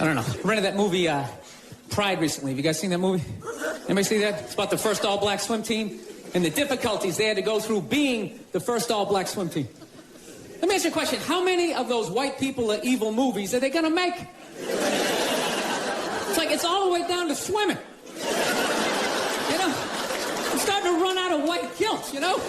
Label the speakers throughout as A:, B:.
A: I don't know. I rented that movie, Pride recently. Have you guys seen that movie? Anybody see that? It's about the first all-black swim team and the difficulties they had to go through being the first all-black swim team. Let me ask you a question. How many of those white people are evil movies are they gonna make? It's like it's all the way down to swimming. You know? I'm starting to run out of white guilt, you know?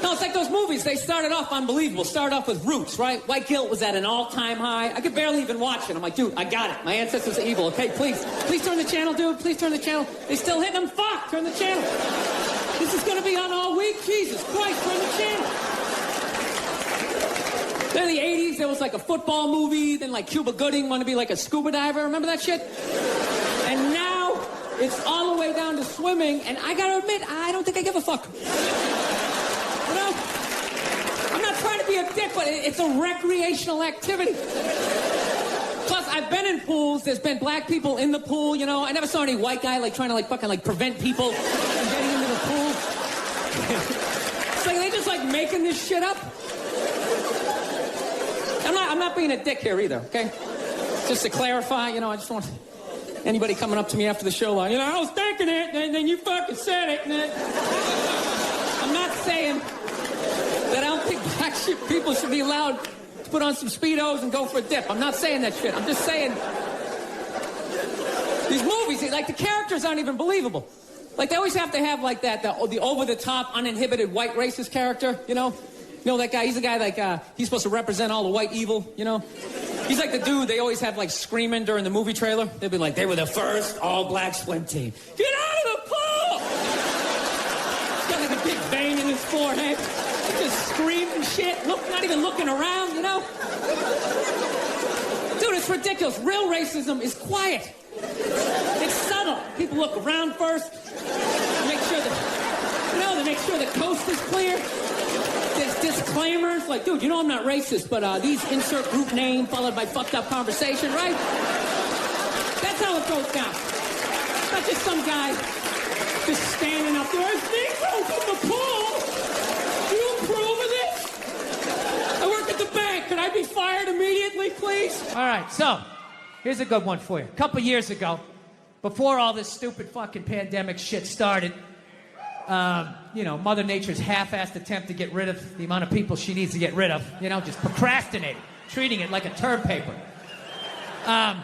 A: No, it's like those movies. They started off unbelievable. Started off with Roots, right? White guilt was at an all-time high. I could barely even watch it. I'm like, dude, I got it. My ancestors are evil, okay? Please turn the channel, dude. Please turn the channel. They still hitting them? Fuck, turn the channel. This is going to be on all week? Jesus Christ, turn the channel. Then in the 80s, there was like a football movie. Then like Cuba Gooding wanted to be like a scuba diver. Remember that shit? And now it's all the way down to swimming. And I got to admit, I don't think I give a fuck. You know, I'm not trying to be a dick, but it's a recreational activity. Plus, I've been in pools. There's been black people in the pool, you know. I never saw any white guy, like, trying to, like, fucking, like, prevent people from getting into the pool. It's like, they just, like, making this shit up. I'm not being a dick here either, okay? Just to clarify, you know, I just want anybody coming up to me after the show, like, you know, I was thinking it, and then you fucking said it, and then... I'm not saying that I don't think black people should be allowed to put on some Speedos and go for a dip. I'm not saying that shit. I'm just saying these movies, like, the characters aren't even believable. Like, they always have to have, like, that, the over-the-top, uninhibited white racist character, you know? You know, that guy, he's the guy, like, he's supposed to represent all the white evil, you know? He's like the dude they always have, like, screaming during the movie trailer. They'll be like, they were the first all-black swim team. Get out of the pool! He's got, like, a big vein in his forehead. Just screaming shit, not even looking around, you know? Dude, it's ridiculous. Real racism is quiet. It's subtle. People look around first, make sure they make sure the coast is clear. There's disclaimers, like, dude, you know I'm not racist, but these insert group name followed by fucked up conversation, right? That's how it goes down. It's not just some guy just standing up there. It's Negroes in the pool. Do you approve of this? I work at the bank. Can I be fired immediately, please?
B: All right, so here's a good one for you. A couple years ago, before all this stupid fucking pandemic shit started, you know, Mother Nature's half-assed attempt to get rid of the amount of people she needs to get rid of, you know, just procrastinating, treating it like a term paper. I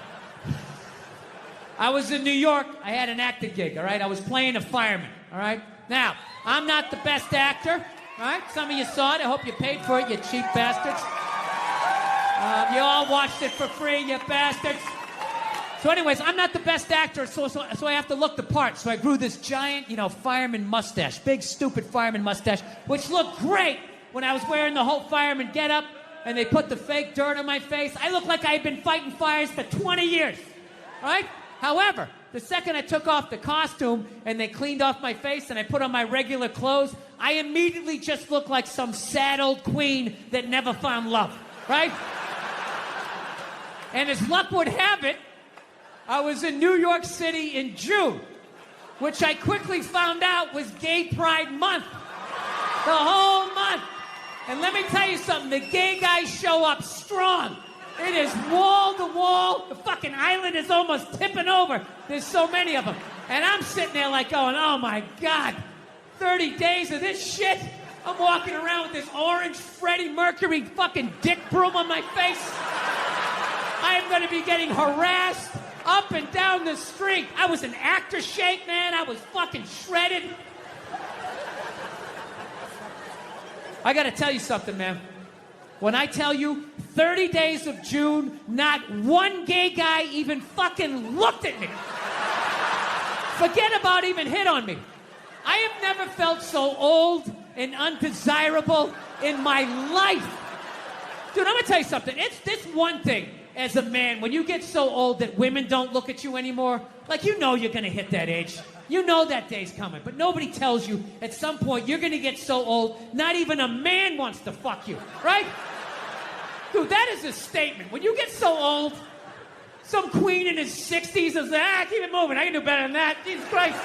B: was in New York. I had an acting gig, all right? I was playing a fireman, all right? Now, I'm not the best actor, all right? Some of you saw it. I hope you paid for it, you cheap bastards. You all watched it for free, you bastards. So anyways, I'm not the best actor, so I have to look the part. So I grew this giant, you know, fireman mustache, big, stupid fireman mustache, which looked great when I was wearing the whole fireman getup, and they put the fake dirt on my face. I looked like I had been fighting fires for 20 years, right? However, the second I took off the costume and they cleaned off my face and I put on my regular clothes, I immediately just looked like some sad old queen that never found love, right? And as luck would have it, I was in New York City in June, which I quickly found out was Gay Pride Month. The whole month. And let me tell you something, the gay guys show up strong. It is wall to wall. The fucking island is almost tipping over. There's so many of them. And I'm sitting there like going, oh my God, 30 days of this shit? I'm walking around with this orange Freddie Mercury fucking dick broom on my face. I am going to be getting harassed up and down the street. I was an actor shake, man. I was fucking shredded. I gotta tell you something, man. When I tell you 30 days of June, not one gay guy even fucking looked at me. Forget about even hit on me. I have never felt so old and undesirable in my life. Dude, I'm gonna tell you something. It's this one thing. As a man, when you get so old that women don't look at you anymore, like, you know you're going to hit that age. You know that day's coming, but nobody tells you at some point you're going to get so old, not even a man wants to fuck you, right? Dude, that is a statement. When you get so old, some queen in his 60s is like, keep it moving. I can do better than that. Jesus Christ.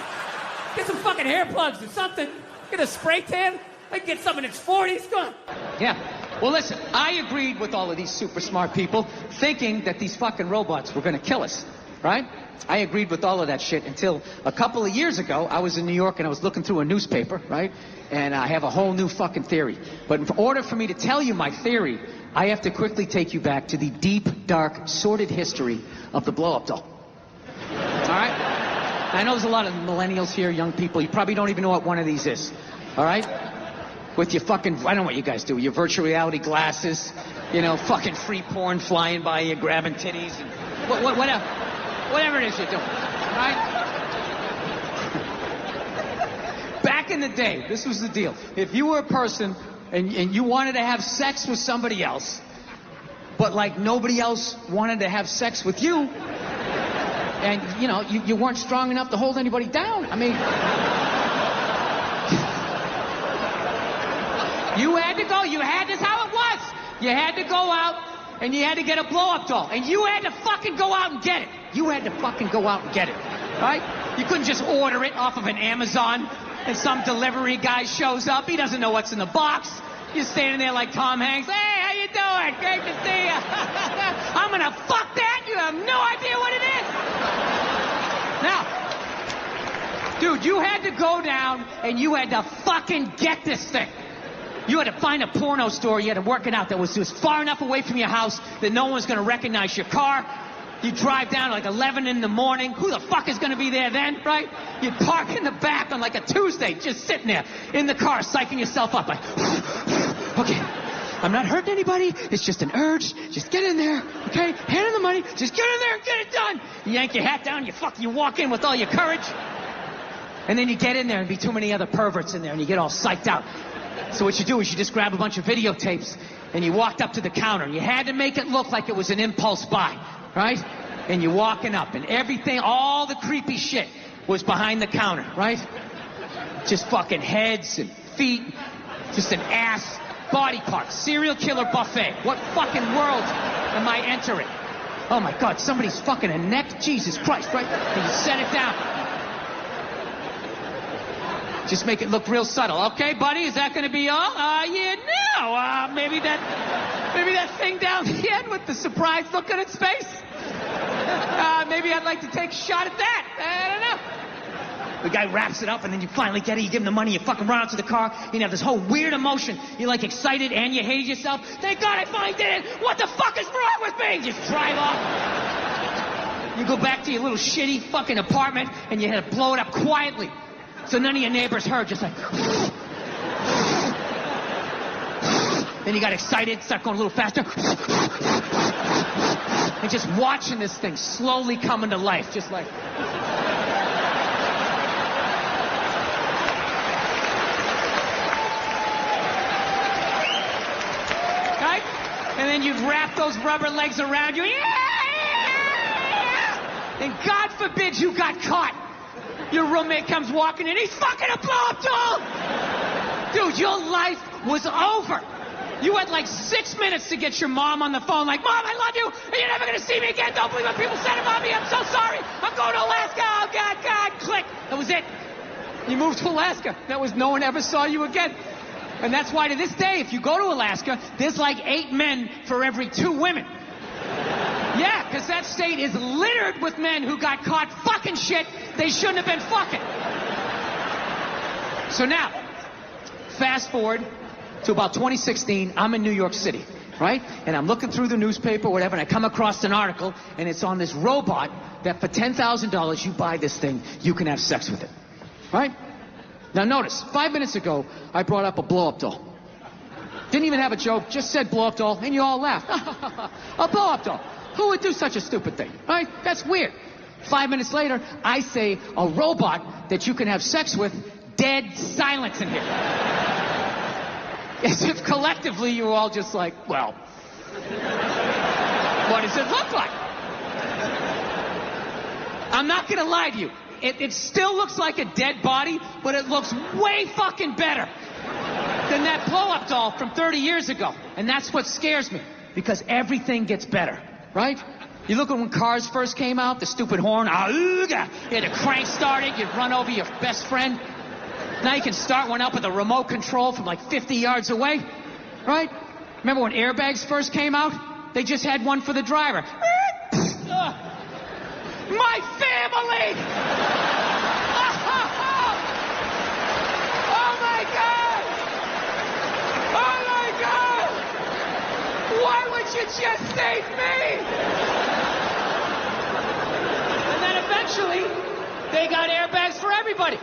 B: Get some fucking hair plugs or something. Get a spray tan. I can get some in its 40s. Go on.
A: Yeah.
C: Well, listen, I agreed with all of these super smart people thinking that these fucking robots were going to kill us, right? I agreed with all of that shit until a couple of years ago, I was in New York and I was looking through a newspaper, right? And I have a whole new fucking theory. But in order for me to tell you my theory, I have to quickly take you back to the deep, dark, sordid history of the blow-up doll. All right? I know there's a lot of millennials here, young people. You probably don't even know what one of these is. All right? With your fucking, I don't know what you guys do, your virtual reality glasses, you know, fucking free porn flying by you, grabbing titties, and whatever it is you're doing, right? Back in the day, this was the deal. If you were a person and you wanted to have sex with somebody else, but like nobody else wanted to have sex with you, and you know, you weren't strong enough to hold anybody down. I mean, you had to go, this how it was. You had to go out and you had to get a blow-up doll. And you had to fucking go out and get it. You had to fucking go out and get it, right? You couldn't just order it off of an Amazon and some delivery guy shows up. He doesn't know what's in the box. You're standing there like Tom Hanks. Hey, how you doing? Great to see you. I'm gonna fuck that. You have no idea what it is. Now, dude, you had to go down and you had to fucking get this thing. You had to find a porno store, you had to work it out that was just far enough away from your house that no one's gonna recognize your car. You drive down like 11 in the morning. Who the fuck is gonna be there then, right? You park in the back on like a Tuesday, just sitting there in the car, psyching yourself up like, okay, I'm not hurting anybody, it's just an urge, just get in there, okay? Hand in the money, just get in there and get it done. You yank your hat down, you walk in with all your courage. And then you get in there and be too many other perverts in there and you get all psyched out. So what you do is you just grab a bunch of videotapes and you walked up to the counter and you had to make it look like it was an impulse buy, right? And you're walking up and everything, all the creepy shit was behind the counter, right? Just fucking heads and feet, just an ass, body parts, serial killer buffet. What fucking world am I entering? Oh my God, somebody's fucking a neck, Jesus Christ, right? And you set it down. Just make it look real subtle. Okay, buddy, is that going to be all? Yeah, no. Maybe that thing down the end with the surprise look on its face. Maybe I'd like to take a shot at that. I don't know. The guy wraps it up, and then you finally get it. You give him the money. You fucking run out to the car. You have this whole weird emotion. You're like excited and you hate yourself. Thank God I finally did it. What the fuck is wrong with me? You just drive off. You go back to your little shitty fucking apartment, and you had to blow it up quietly. So none of your neighbors heard, just like... Then you got excited, start going a little faster. And just watching this thing slowly come into life, just like... Right? And then you'd wrap those rubber legs around you. And God forbid you got caught. Your roommate comes walking in, he's fucking a blow-up doll! Dude, your life was over. You had like 6 minutes to get your mom on the phone like, Mom, I love you, and you're never gonna see me again. Don't believe what people said about me. I'm so sorry. I'm going to Alaska. Oh, God. Click. That was it. You moved to Alaska. That was, no one ever saw you again. And that's why to this day, if you go to Alaska, there's like 8 men for every 2 women. Yeah, because that state is littered with men who got caught fucking shit they shouldn't have been fucking. So now, fast forward to about 2016, I'm in New York City, right? And I'm looking through the newspaper, whatever, and I come across an article, and it's on this robot that for $10,000, you buy this thing, you can have sex with it, right? Now notice, 5 minutes ago, I brought up a blow-up doll. Didn't even have a joke, just said blow-up doll, and you all laughed. A blow-up doll. Who would do such a stupid thing, right? That's weird. 5 minutes later, I say a robot that you can have sex with, dead silence in here. As if collectively you were all just like, well, what does it look like? I'm not gonna lie to you. It still looks like a dead body, but it looks way fucking better than that blow-up doll from 30 years ago. And that's what scares me, because everything gets better, right? You look at when cars first came out, the stupid horn, you had to crank start it, you'd run over your best friend. Now you can start one up with a remote control from like 50 yards away, right? Remember when airbags first came out? They just had one for the driver. My family! Oh my God! Oh my God! Why would you just save me? And then eventually, they got airbags for everybody.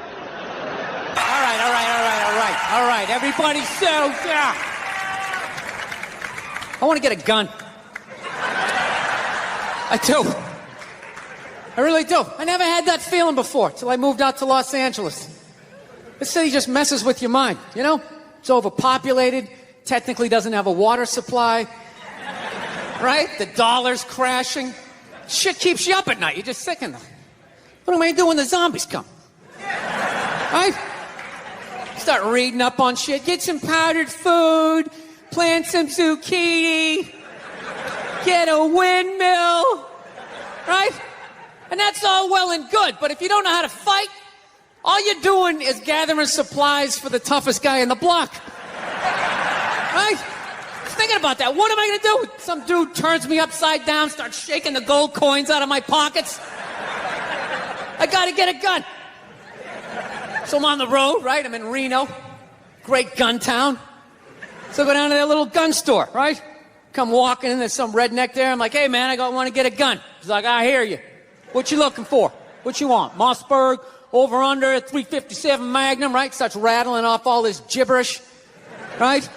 A: All right. Everybody settle down. I want to get a gun. I do. I really do. I never had that feeling before till I moved out to Los Angeles. This city just messes with your mind, you know? It's overpopulated, technically doesn't have a water supply, right? The dollar's crashing. Shit keeps you up at night. You're just sick of them. What am I going to do when the zombies come? Right? Start reading up on shit. Get some powdered food. Plant some zucchini. Get a windmill. Right? And that's all well and good. But if you don't know how to fight, all you're doing is gathering supplies for the toughest guy in the block. Right? Thinking about that. What am I going to do? Some dude turns me upside down, starts shaking the gold coins out of my pockets. I got to get a gun. So I'm on the road, right? I'm in Reno. Great gun town. So I go down to that little gun store, right? Come walking in, there's some redneck there. I'm like, hey, man, I want to get a gun. He's like, I hear you. What you looking for? What you want? Mossberg, over under, 357 Magnum, right? Starts rattling off all this gibberish, right?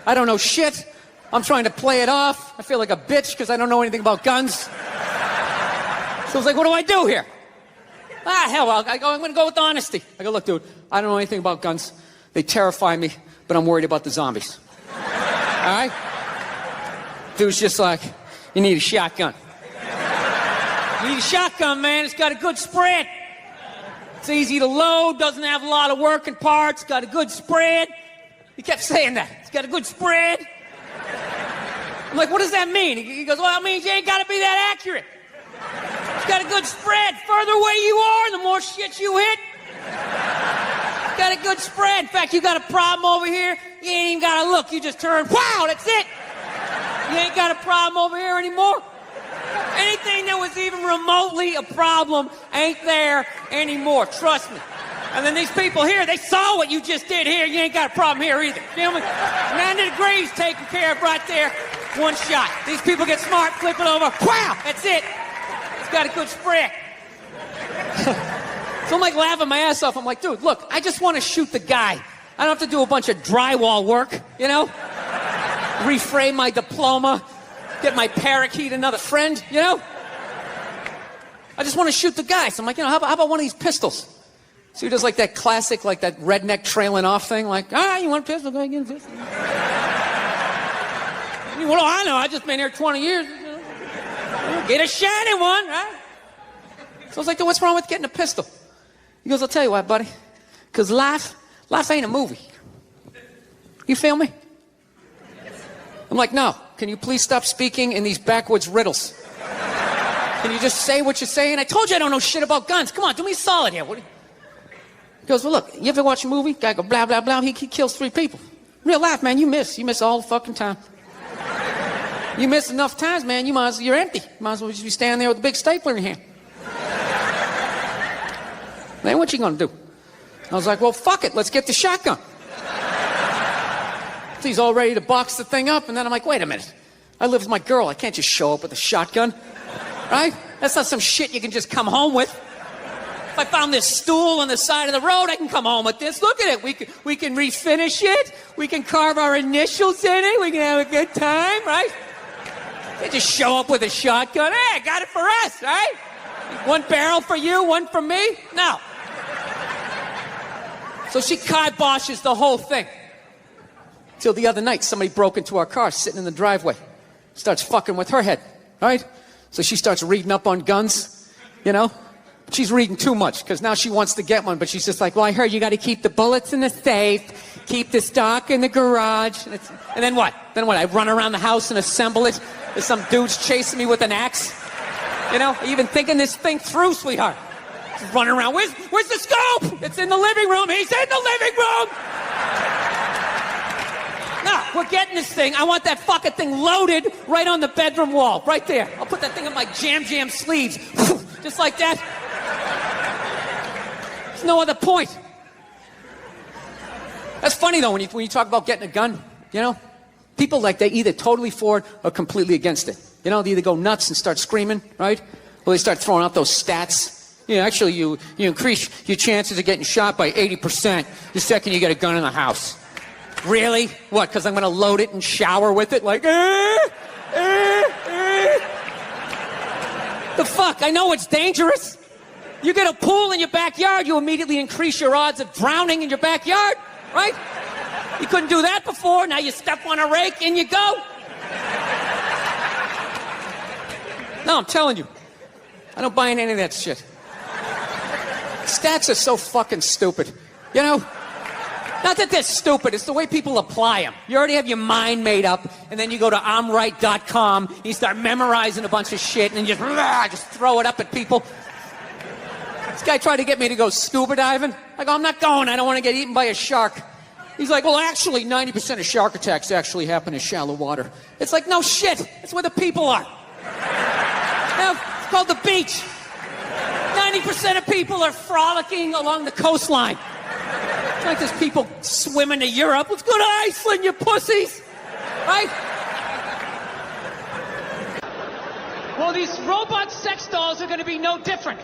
A: I don't know shit. I'm trying to play it off. I feel like a bitch because I don't know anything about guns. So I was like, what do I do here? Hell, I'm going to go with honesty. I go, look, dude, I don't know anything about guns. They terrify me, but I'm worried about the zombies. All right? Dude's just like, you need a shotgun. You need a shotgun, man. It's got a good spread. It's easy to load, doesn't have a lot of working parts, got a good spread. He kept saying that. It's got a good spread. I'm like, what does that mean? He goes, well, it means you ain't got to be that accurate. It's got a good spread. Further away you are, the more shit you hit. It's got a good spread. In fact, you got a problem over here, you ain't even got to look. You just turn, wow, that's it. You ain't got a problem over here anymore. Anything that was even remotely a problem ain't there anymore. Trust me. And then these people here, they saw what you just did here. You ain't got a problem here either. Feel me? 90 degrees taken care of right there. One shot. These people get smart, flip it over. Wow, that's it. It's got a good spread. So I'm like laughing my ass off. I'm like, dude, look, I just want to shoot the guy. I don't have to do a bunch of drywall work, you know? Reframe my diploma. Get my parakeet another friend, you know? I just want to shoot the guy. So I'm like, you know, how about one of these pistols? So he does like that classic, like that redneck trailing off thing. Like, you want a pistol? Go ahead, get a pistol. What do I know? I just been here 20 years. You know? Get a shiny one, right? So I was like, what's wrong with getting a pistol? He goes, I'll tell you what, buddy. Because life ain't a movie. You feel me? I'm like, no. Can you please stop speaking in these backwoods riddles? Can you just say what you're saying? I told you I don't know shit about guns. Come on, do me a solid here. He goes, well, look, you ever watch a movie? Guy go, blah, blah, blah. He kills 3 people. Real life, man, you miss. You miss all the fucking time. You miss enough times, man, you're empty. Might as well just be standing there with a big stapler in your hand. Man, what you gonna do? I was like, well, fuck it. Let's get the shotgun. So he's all ready to box the thing up, and then I'm like, wait a minute. I live with my girl. I can't just show up with a shotgun. Right? That's not some shit you can just come home with. If I found this stool on the side of the road, I can come home with this. Look at it. We can refinish it. We can carve our initials in it. We can have a good time, right? They just show up with a shotgun. Hey, I got it for us, right? One barrel for you, one for me? No. So she kiboshes the whole thing. Till the other night, somebody broke into our car, sitting in the driveway. Starts fucking with her head, right? So she starts reading up on guns, you know? She's reading too much, because now she wants to get one, but she's just like, well, I heard you got to keep the bullets in the safe, keep the stock in the garage. And then what? I run around the house and assemble it? There's some dude's chasing me with an axe? You know, even thinking this thing through, sweetheart. Just running around. Where's the scope? It's in the living room. He's in the living room.
B: No, we're getting this thing. I want that fucking thing loaded right on the bedroom wall. Right there. I'll put that thing in my jam sleeves. Just like that. There's no other point. That's funny, though, when you talk about getting a gun, you know? People, like, they either totally for it or completely against it. You know, they either go nuts and start screaming, right? Or they start throwing out those stats. Yeah, actually, you increase your chances of getting shot by 80% the second you get a gun in the house. Really? What, because I'm going to load it and shower with it? Like, The fuck? I know it's dangerous. You get a pool in your backyard, you immediately increase your odds of drowning in your backyard, right? You couldn't do that before, now you step on a rake and you go. No, I'm telling you. I don't buy in any of that shit. Stats are so fucking stupid. You know? Not that they're stupid, it's the way people apply them. You already have your mind made up, and then you go to I'mRight.com, and you start memorizing a bunch of shit, and you just throw it up at people. This guy tried to get me to go scuba diving. I go, I'm not going, I don't want to get eaten by a shark. He's like, well, actually, 90% of shark attacks actually happen in shallow water. It's like, no shit, it's where the people are. Now, it's called the beach. 90% of people are frolicking along the coastline. It's like there's people swimming to Europe. Let's go to Iceland, you pussies! Right?
C: Well, these robot sex dolls are going to be no different.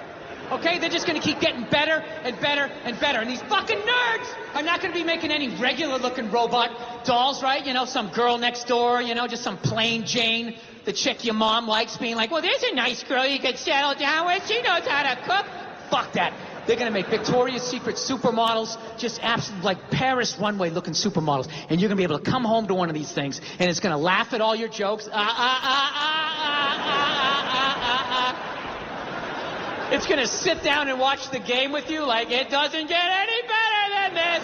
C: Okay? They're just going to keep getting better and better and better. And these fucking nerds are not going to be making any regular-looking robot dolls, right? You know, some girl next door, you know, just some plain Jane, the chick your mom likes, being like, well, there's a nice girl you can settle down with. She knows how to cook. Fuck that. They're going to make Victoria's Secret supermodels, just absolute, like Paris runway-looking supermodels. And you're going to be able to come home to one of these things, and it's going to laugh at all your jokes. It's going to sit down and watch the game with you like it doesn't get any better than this.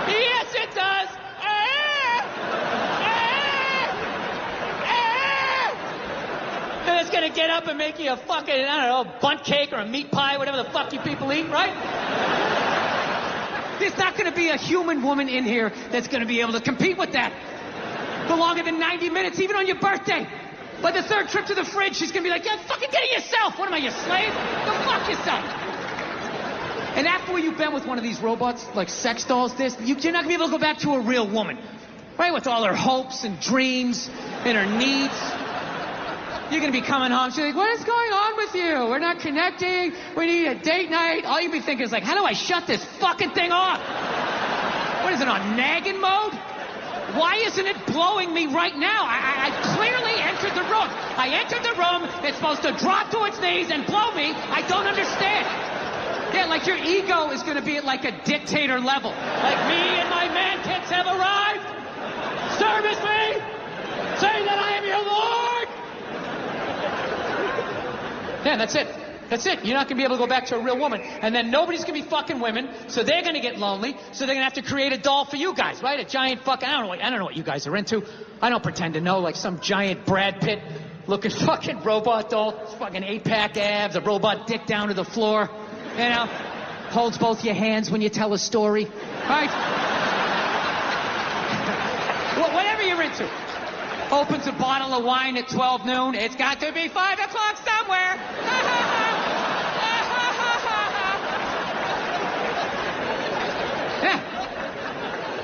C: Yes, it does. And it's going to get up and make you a fucking, I don't know, bunt cake or a meat pie, whatever the fuck you people eat, right? There's not going to be a human woman in here that's going to be able to compete with that for longer than 90 minutes, even on your birthday. By the third trip to the fridge, she's going to be like, yeah, fucking get it yourself. What am I, your slave? Go fuck yourself. And after you've been with one of these robots, like sex dolls, you're not going to be able to go back to a real woman, right? With all her hopes and dreams and her needs. You're going to be coming home. She's like, what is going on with you? We're not connecting. We need a date night. All you'll be thinking is like, how do I shut this fucking thing off? What is it, on nagging mode? Why isn't it blowing me right now? I clearly entered the room. I entered the room. It's supposed to drop to its knees and blow me. I don't understand. Yeah, like your ego is going to be at like a dictator level. Like me and my man kids have arrived. Service me. Say that I am your lord. Yeah, that's it. That's it. You're not going to be able to go back to a real woman. And then nobody's going to be fucking women, so they're going to get lonely, so they're going to have to create a doll for you guys, right? A giant fucking, I don't know what you guys are into. I don't pretend to know, like some giant Brad Pitt looking fucking robot doll. Fucking 8-pack abs, a robot dick down to the floor. You know? Holds both your hands when you tell a story. Right? Whatever you're into. Opens a bottle of wine at 12 noon. It's got to be 5 o'clock somewhere. Yeah.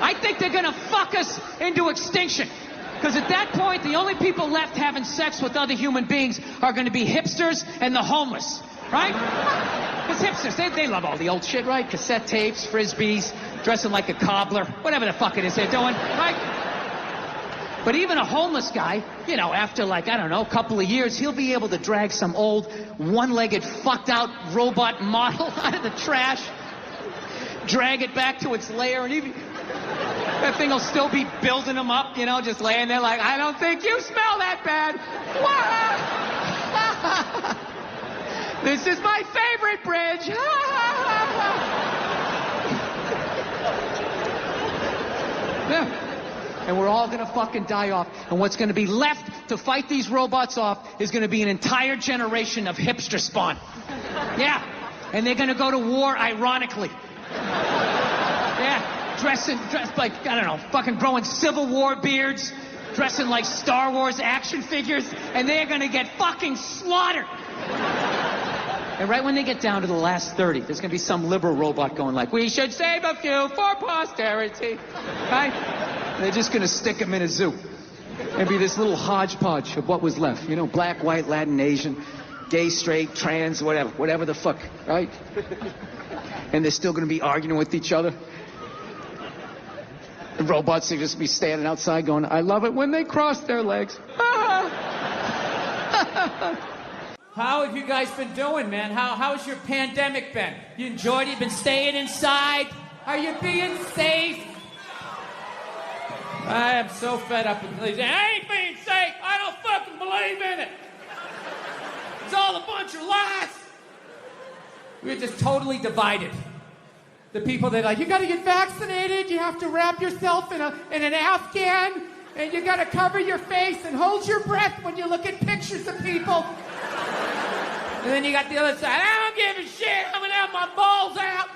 C: I think they're going to fuck us into extinction. Because at that point, the only people left having sex with other human beings are going to be hipsters and the homeless. Right? Because hipsters, they love all the old shit, right? Cassette tapes, frisbees, dressing like a cobbler, whatever the fuck it is they're doing, right? But even a homeless guy, you know, after like, I don't know, a couple of years, he'll be able to drag some old one-legged fucked out robot model out of the trash, drag it back to its lair, and that thing will still be building him up, you know, just laying there like, I don't think you smell that bad. This is my favorite bridge. Yeah. And we're all going to fucking die off. And what's going to be left to fight these robots off is going to be an entire generation of hipster spawn. Yeah. And they're going to go to war ironically. Yeah. dressed like, I don't know, fucking growing Civil War beards, dressing like Star Wars action figures, and they're gonna get fucking slaughtered. And right when they get down to the last 30, there's gonna be some liberal robot going like, we should save a few for posterity, right? And they're just gonna stick them in a zoo. And be this little hodgepodge of what was left. You know, black, white, Latin, Asian, gay, straight, trans, whatever the fuck, right? And they're still gonna be arguing with each other. The robots are just be standing outside going, I love it when they cross their legs.
B: How have you guys been doing, man? How's your pandemic been? You enjoyed it? You been staying inside? Are you being safe? I am so fed up with believing. I ain't being safe. I don't fucking believe in it. It's all a bunch of lies. We're just totally divided. The people that are like, you gotta get vaccinated, you have to wrap yourself in an Afghan, and you gotta cover your face and hold your breath when you look at pictures of people. And then you got the other side, I don't give a shit, I'm gonna have my balls out,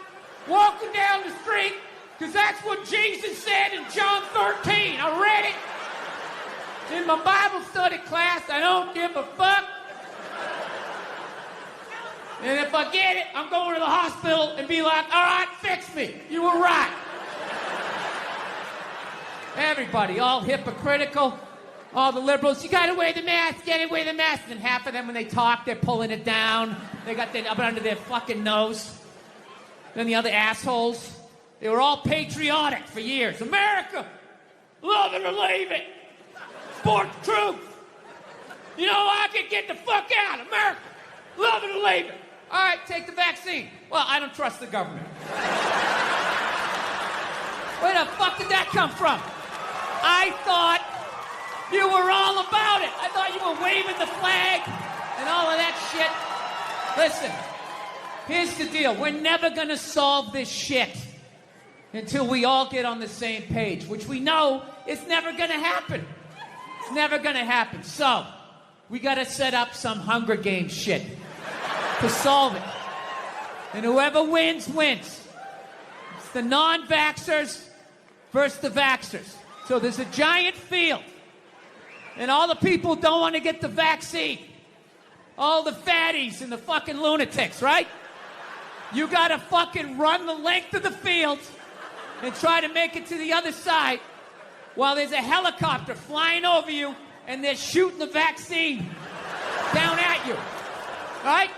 B: walking down the street, because that's what Jesus said in John 13. I read it in my Bible study class. I don't give a fuck. And if I get it, I'm going to the hospital and be like, all right, fix me. You were right. Everybody, all hypocritical. All the liberals, you gotta wear the mask, wear the mask. And half of them, when they talk, they're pulling it down. They got it up under their fucking nose. Then the other assholes, they were all patriotic for years. America, love it or leave it. Sport the truth. You know, I could get the fuck out. America, love it or leave it. All right, take the vaccine. Well, I don't trust the government. Where the fuck did that come from? I thought you were all about it. I thought you were waving the flag and all of that shit. Listen, here's the deal. We're never gonna solve this shit until we all get on the same page, which we know is never gonna happen. It's never gonna happen. So, we gotta set up some Hunger Games shit to solve it. And whoever wins, wins. It's the non-vaxxers versus the vaxxers. So there's a giant field. And all the people who don't want to get the vaccine. All the fatties and the fucking lunatics, right? You gotta fucking run the length of the field and try to make it to the other side while there's a helicopter flying over you and they're shooting the vaccine down at you. Right?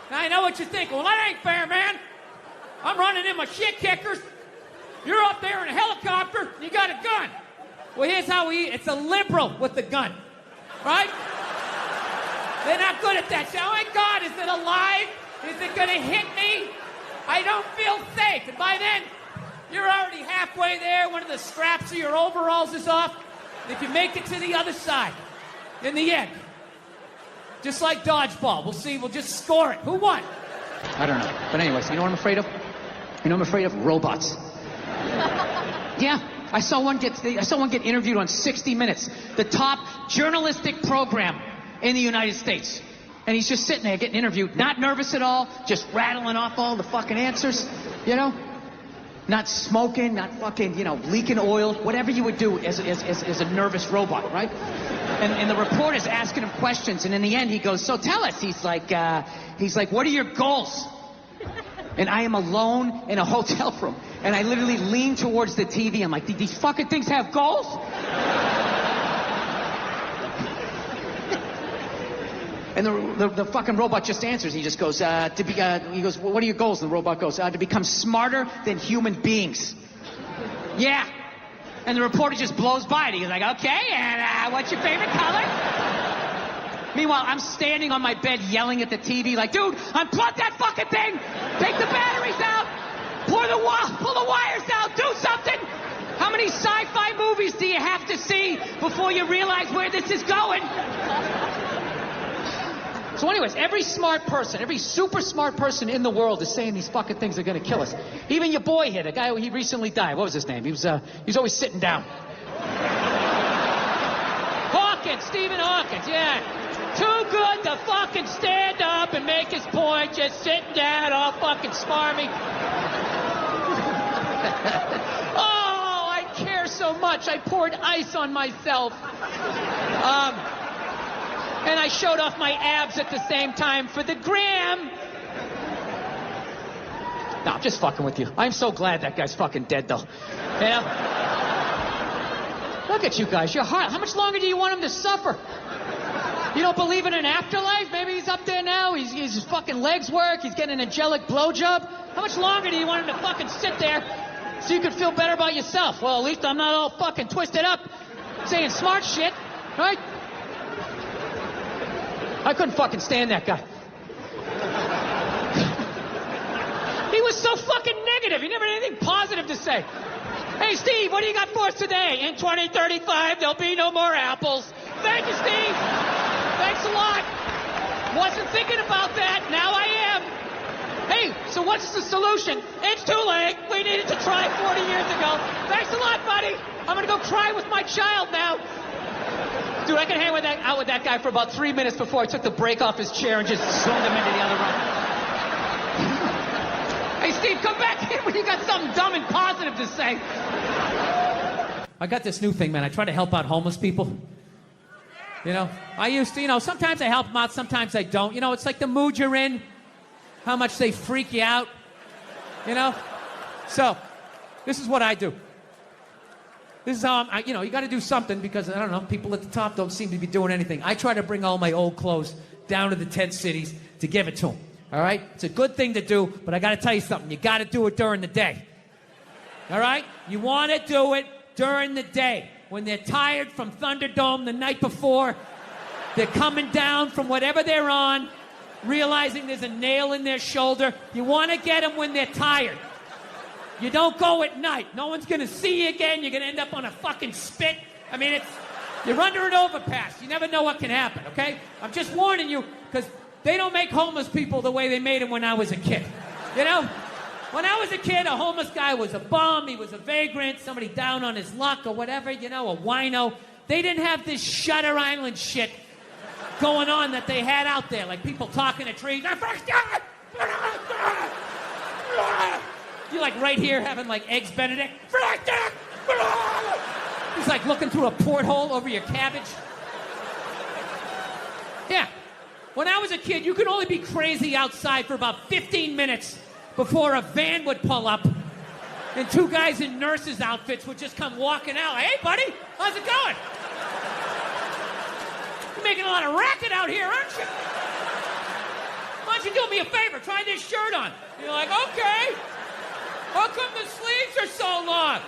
B: Now I know what you're thinking. Well, that ain't fair, man. I'm running in my shit kickers. You're up there in a helicopter and you got a gun. Well, here's how it's a liberal with the gun. Right? They're not good at that. So, oh my God, is it alive? Is it gonna hit me? I don't feel safe. And by then, you're already halfway there. One of the straps of your overalls is off. And if you make it to the other side, in the end, just like dodgeball, we'll see, we'll just score it. Who won?
C: I don't know. But anyways, you know what I'm afraid of? You know what I'm afraid of? Robots. Yeah. I saw one get interviewed on 60 Minutes, the top journalistic program in the United States. And he's just sitting there getting interviewed, not nervous at all, just rattling off all the fucking answers, you know? Not smoking, not fucking, you know, leaking oil, whatever you would do as a nervous robot, right? And the reporter's asking him questions, and in the end he goes, so tell us. He's like, what are your goals? And I am alone in a hotel room. And I literally lean towards the TV. I'm like, these fucking things have goals? And the fucking robot just answers. He just goes, he goes, well, what are your goals? And the robot goes, to become smarter than human beings. Yeah. And the reporter just blows by it. He's like, okay, and what's your favorite color? Meanwhile, I'm standing on my bed yelling at the TV like, dude, unplug that fucking thing! Take the batteries out! Pull the wires out! Do something! How many sci-fi movies do you have to see before you realize where this is going? So anyways, every smart person, every super smart person in the world is saying these fucking things are gonna kill us. Even your boy here, the guy he recently died. What was his name? He was always sitting down. Hawkins, Stephen Hawkins, yeah. Too good to fucking stand up and make his point, just sitting down all fucking smarmy. Oh, so much, I poured ice on myself. And I showed off my abs at the same time for the gram. No, I'm just fucking with you. I'm so glad that guy's fucking dead, though. You know? Look at you guys. You're hard. How much longer do you want him to suffer? You don't believe in an afterlife? Maybe he's up there now. His fucking legs work. He's getting an angelic blowjob. How much longer do you want him to fucking sit there so you can feel better about yourself? Well, at least I'm not all fucking twisted up saying smart shit, right? I couldn't fucking stand that guy. He was so fucking negative. He never had anything positive to say. Hey, Steve, what do you got for us today? In 2035, there'll be no more apples. Thank you, Steve. Thanks a lot. Wasn't thinking about that. Now I am. Hey, so what's the solution? It's too late. We needed to try 40 years ago. Thanks a lot, buddy. I'm going to go cry with my child now. Dude, I could hang out with that guy for about 3 minutes before I took the brake off his chair and just swung him into the other room. Hey, Steve, come back in when you got something dumb and positive to say.
B: I got this new thing, man. I try to help out homeless people. You know, I used to, sometimes I help them out, sometimes I don't. You know, it's like the mood you're in, how much they freak you out, you know? So, this is what I do. This is how you got to do something because, I don't know, people at the top don't seem to be doing anything. I try to bring all my old clothes down to the tent cities to give it to them, all right? It's a good thing to do, but I got to tell you something. You got to do it during the day, all right? You want to do it during the day. When they're tired from Thunderdome the night before, they're coming down from whatever they're on, realizing there's a nail in their shoulder. You want to get them when they're tired. You don't go at night. No one's going to see you again. You're going to end up on a fucking spit. I mean, you're under an overpass. You never know what can happen, okay? I'm just warning you, because they don't make homeless people the way they made them when I was a kid. You know? When I was a kid, a homeless guy was a bum, he was a vagrant, somebody down on his luck or whatever, a wino. They didn't have this Shutter Island shit going on that they had out there, like people talking to trees. You're like right here having like Eggs Benedict. He's like looking through a porthole over your cabbage. Yeah. When I was a kid, you could only be crazy outside for about 15 minutes before a van would pull up and two guys in nurses' outfits would just come walking out. Hey, buddy, how's it going? You're making a lot of racket out here, aren't you? Why don't you do me a favor? Try this shirt on. And you're like, okay. How come the sleeves are so long?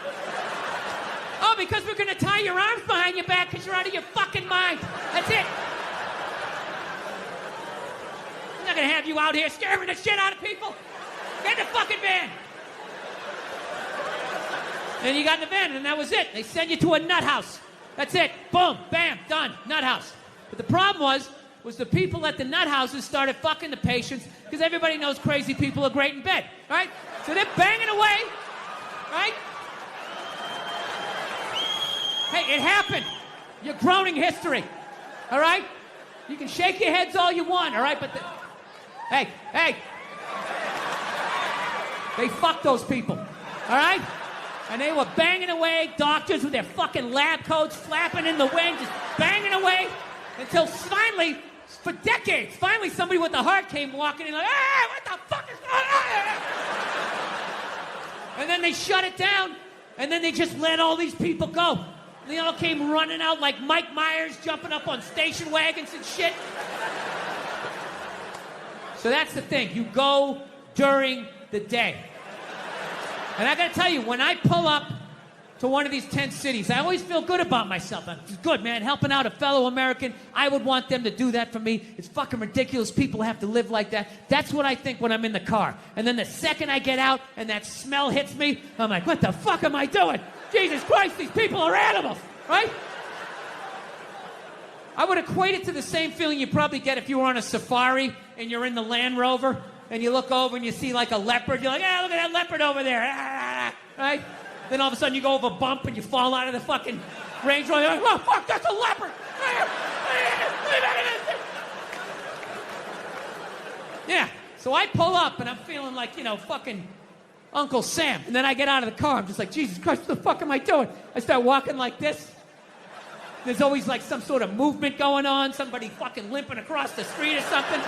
B: Oh, because we're going to tie your arms behind your back because you're out of your fucking mind. That's it. I'm not going to have you out here scaring the shit out of people. Get in the fucking van. And you got in the van, and that was it. They send you to a nut house. That's it. Boom, bam, done. Nut house. But the problem was the people at the nut houses started fucking the patients because everybody knows crazy people are great in bed, right? So they're banging away, right? Hey, it happened. You're groaning history, all right? You can shake your heads all you want, all right? But hey, they fucked those people, all right? And they were banging away, doctors with their fucking lab coats flapping in the wind, just banging away until finally, for decades, finally somebody with a heart came walking in like, hey, what the fuck is going on? And then they shut it down, and then they just let all these people go. And they all came running out like Mike Myers jumping up on station wagons and shit. So that's the thing. You go during the day. And I gotta tell you, when I pull up to one of these tent cities, I always feel good about myself. It's good, man, helping out a fellow American. I would want them to do that for me. It's fucking ridiculous. People have to live like that. That's what I think when I'm in the car. And then the second I get out and that smell hits me, I'm like, what the fuck am I doing? Jesus Christ, these people are animals, right? I would equate it to the same feeling you probably get if you were on a safari and you're in the Land Rover and you look over and you see like a leopard. You're like, look at that leopard over there, right? Then all of a sudden you go over a bump and you fall out of the fucking Range Rover. You're like, oh, fuck, that's a leopard. Yeah, so I pull up and I'm feeling like, fucking Uncle Sam. And then I get out of the car. I'm just like, Jesus Christ, what the fuck am I doing? I start walking like this. There's always like some sort of movement going on. Somebody fucking limping across the street or something.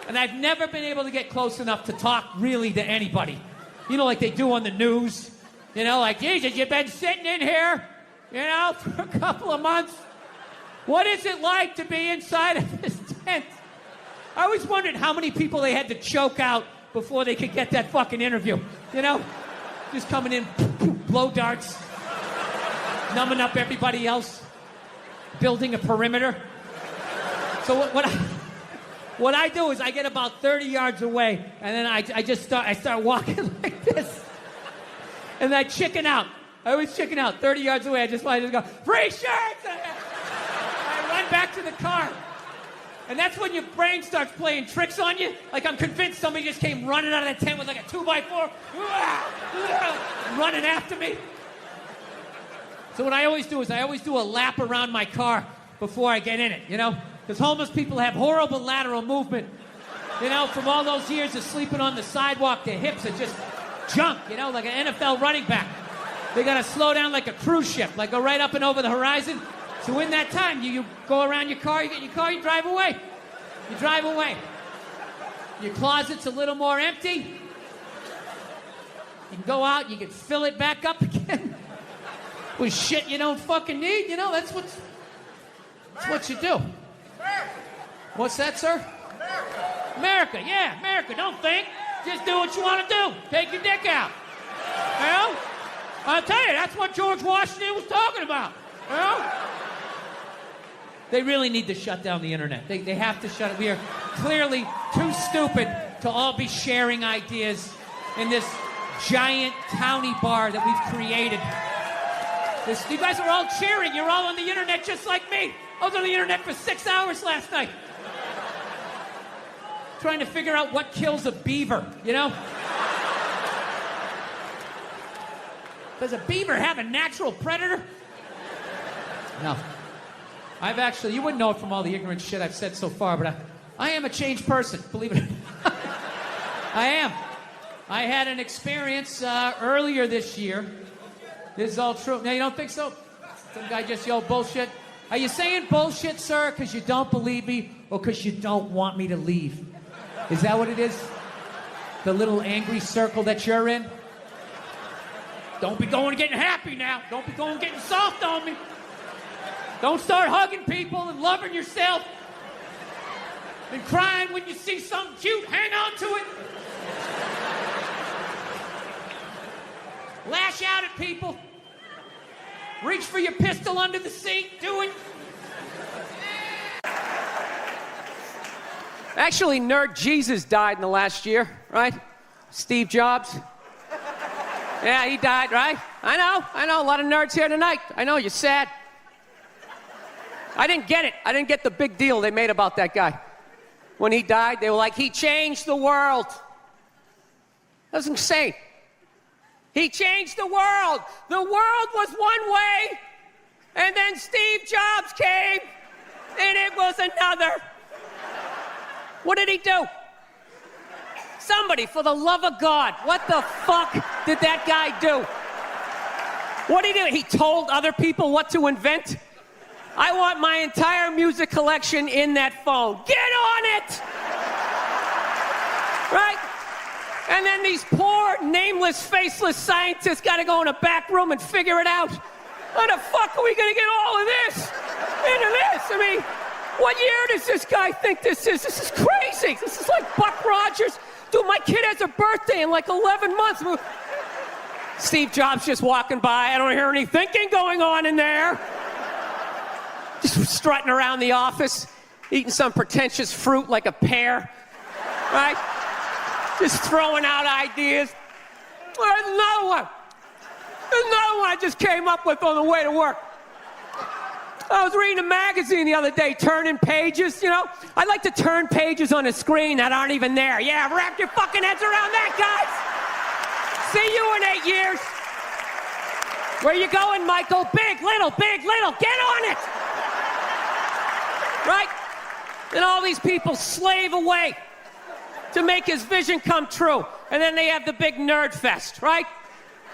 B: And I've never been able to get close enough to talk really to anybody. You know, like they do on the news. You know, like, Jesus, you've been sitting in here, you know, for a couple of months. What is it like to be inside of this tent? I always wondered how many people they had to choke out before they could get that fucking interview. You know? Just coming in, blow darts, numbing up everybody else, building a perimeter. So what I do is I get about 30 yards away, and then I start walking like this. And I chicken out. I always chicken out. 30 yards away, I just go, free shirts! I run back to the car. And that's when your brain starts playing tricks on you. Like I'm convinced somebody just came running out of that tent with like a 2x4, running after me. So what I always do is I always do a lap around my car before I get in it, you know? Because homeless people have horrible lateral movement. You know, from all those years of sleeping on the sidewalk, their hips are just junk, you know, like an NFL running back. They got to slow down like a cruise ship, like go right up and over the horizon. So in that time, you go around your car, you get in your car, you drive away. You drive away. Your closet's a little more empty. You can go out, you can fill it back up again with shit you don't fucking need. You know, that's what you do. What's that, sir? America, yeah, America. Don't think. Just do what you want to do. Take your dick out. You know? I'll tell you, that's what George Washington was talking about. You know? They really need to shut down the internet. They have to shut it. We are clearly too stupid to all be sharing ideas in this giant towny bar that we've created. You guys are all cheering. You're all on the internet just like me. I was on the internet for 6 hours last night. Trying to figure out what kills a beaver, you know? Does a beaver have a natural predator? No. I've actually, you wouldn't know it from all the ignorant shit I've said so far, but I am a changed person, believe it or not. I am. I had an experience earlier this year. This is all true. Now, you don't think so? Some guy just yelled bullshit. Are you saying bullshit, sir, because you don't believe me or because you don't want me to leave? Is that what it is? The little angry circle that you're in? Don't be going and getting happy now. Don't be going and getting soft on me. Don't start hugging people and loving yourself and crying when you see something cute. Hang on to it. Lash out at people. Reach for your pistol under the seat. Do it.
D: Actually, Nerd Jesus died in the last year, right? Steve Jobs. Yeah, he died, right? I know, a lot of nerds here tonight. I know, you're sad. I didn't get it. I didn't get the big deal they made about that guy. When he died, they were like, he changed the world. That was insane. He changed the world. The world was one way, and then Steve Jobs came, and it was another. What did he do? Somebody, for the love of God, what the fuck did that guy do? What did he do? He told other people what to invent? I want my entire music collection in that phone. Get on it! Right? And then these poor, nameless, faceless scientists got to go in a back room and figure it out. How the fuck are we going to get all of this into this? I mean, what year does this guy think this is? This is crazy. This is like Buck Rogers. Dude, my kid has a birthday in like 11 months. Steve Jobs just walking by. I don't hear any thinking going on in there. Just strutting around the office, eating some pretentious fruit like a pear, right? Just throwing out ideas. There's another one. There's another one I just came up with on the way to work. I was reading a magazine the other day, turning pages, you know? I like to turn pages on a screen that aren't even there. Yeah, wrap your fucking heads around that, guys. See you in 8 years. Where you going, Michael? Big, little, get on it. Right? And all these people slave away to make his vision come true. And then they have the big nerd fest, right?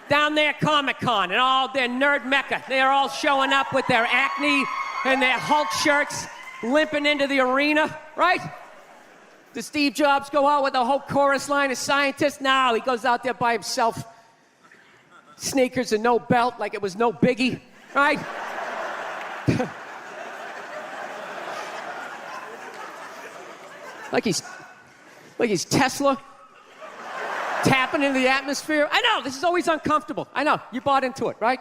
D: Down there, Comic-Con, and all their nerd mecca. They're all showing up with their acne and their Hulk shirts, limping into the arena, right? Does Steve Jobs go out with a whole chorus line of scientists? No, he goes out there by himself. Sneakers and no belt, like it was no biggie, right? like he's Tesla, tapping into the atmosphere. I know, this is always uncomfortable. I know, you bought into it, right?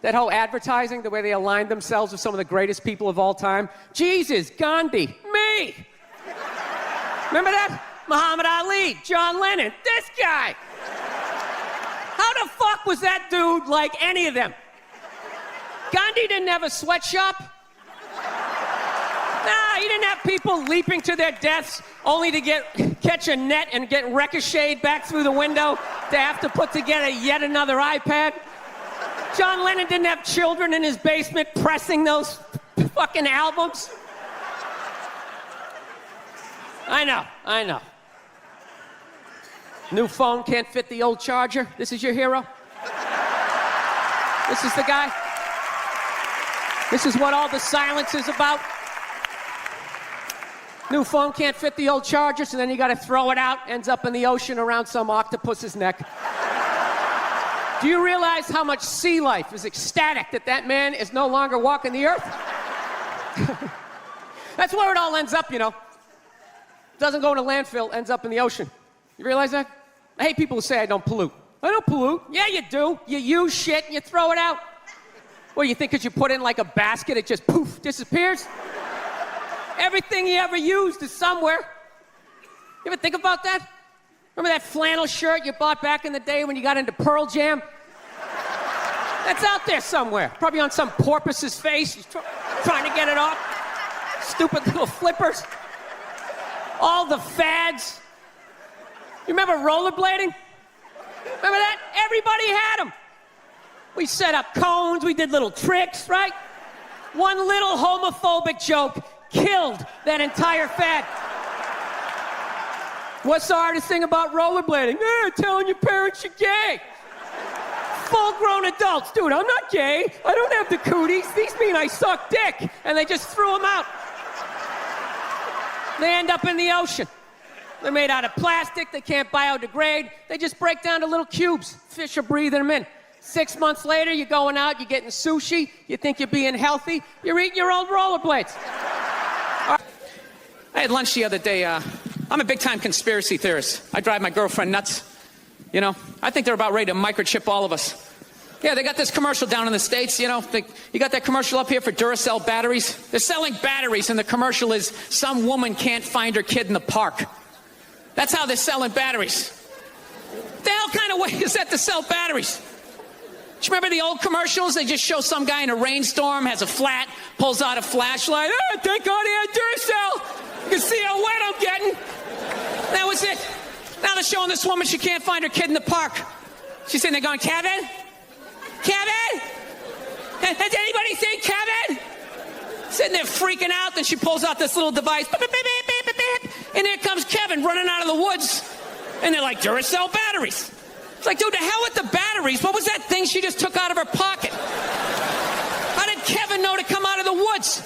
D: That whole advertising, the way they aligned themselves with some of the greatest people of all time. Jesus, Gandhi, me. Remember that? Muhammad Ali, John Lennon, this guy. How the fuck was that dude like any of them? Gandhi didn't have a sweatshop. Nah, he didn't have people leaping to their deaths only to catch a net and get ricocheted back through the window to have to put together yet another iPad. John Lennon didn't have children in his basement pressing those fucking albums. I know. New phone can't fit the old charger. This is your hero? This is the guy? This is what all the silence is about? New phone can't fit the old charger, so then you gotta throw it out, ends up in the ocean around some octopus's neck. Do you realize how much sea life is ecstatic that that man is no longer walking the earth? That's where it all ends up, you know. Doesn't go in a landfill, ends up in the ocean. You realize that? I hate people who say I don't pollute. I don't pollute. Yeah, you do. You use shit and you throw it out. What, do you think because you put it in like a basket, it just poof, disappears? Everything you ever used is somewhere. You ever think about that? Remember that flannel shirt you bought back in the day when you got into Pearl Jam? That's out there somewhere. Probably on some porpoise's face. He's trying to get it off. Stupid little flippers. All the fads. You remember rollerblading? Remember that? Everybody had them. We set up cones, we did little tricks, right? One little homophobic joke killed that entire fad. What's the hardest thing about rollerblading? Telling your parents you're gay. Full-grown adults. Dude, I'm not gay. I don't have the cooties. These mean I suck dick. And they just threw them out. They end up in the ocean. They're made out of plastic. They can't biodegrade. They just break down to little cubes. Fish are breathing them in. 6 months later, you're going out, you're getting sushi. You think you're being healthy. You're eating your old rollerblades.
E: I had lunch the other day. I'm a big-time conspiracy theorist. I drive my girlfriend nuts. You know, I think they're about ready to microchip all of us. Yeah, they got this commercial down in the States, you know. You got that commercial up here for Duracell batteries? They're selling batteries, and the commercial is some woman can't find her kid in the park. That's how they're selling batteries. The hell kind of way is that to sell batteries? Do you remember the old commercials? They just show some guy in a rainstorm, has a flat, pulls out a flashlight. Oh, thank God he had Duracell. You can see how wet I'm getting. That was it. Now they're showing this woman she can't find her kid in the park. She's sitting there going, Kevin? Kevin? Has anybody seen Kevin? Sitting there freaking out, then she pulls out this little device. Beep, beep, beep, beep, beep, beep, and here comes Kevin running out of the woods. And they're like, Duracell batteries. It's like, dude, the hell with the batteries. What was that thing she just took out of her pocket? How did Kevin know to come out of the woods?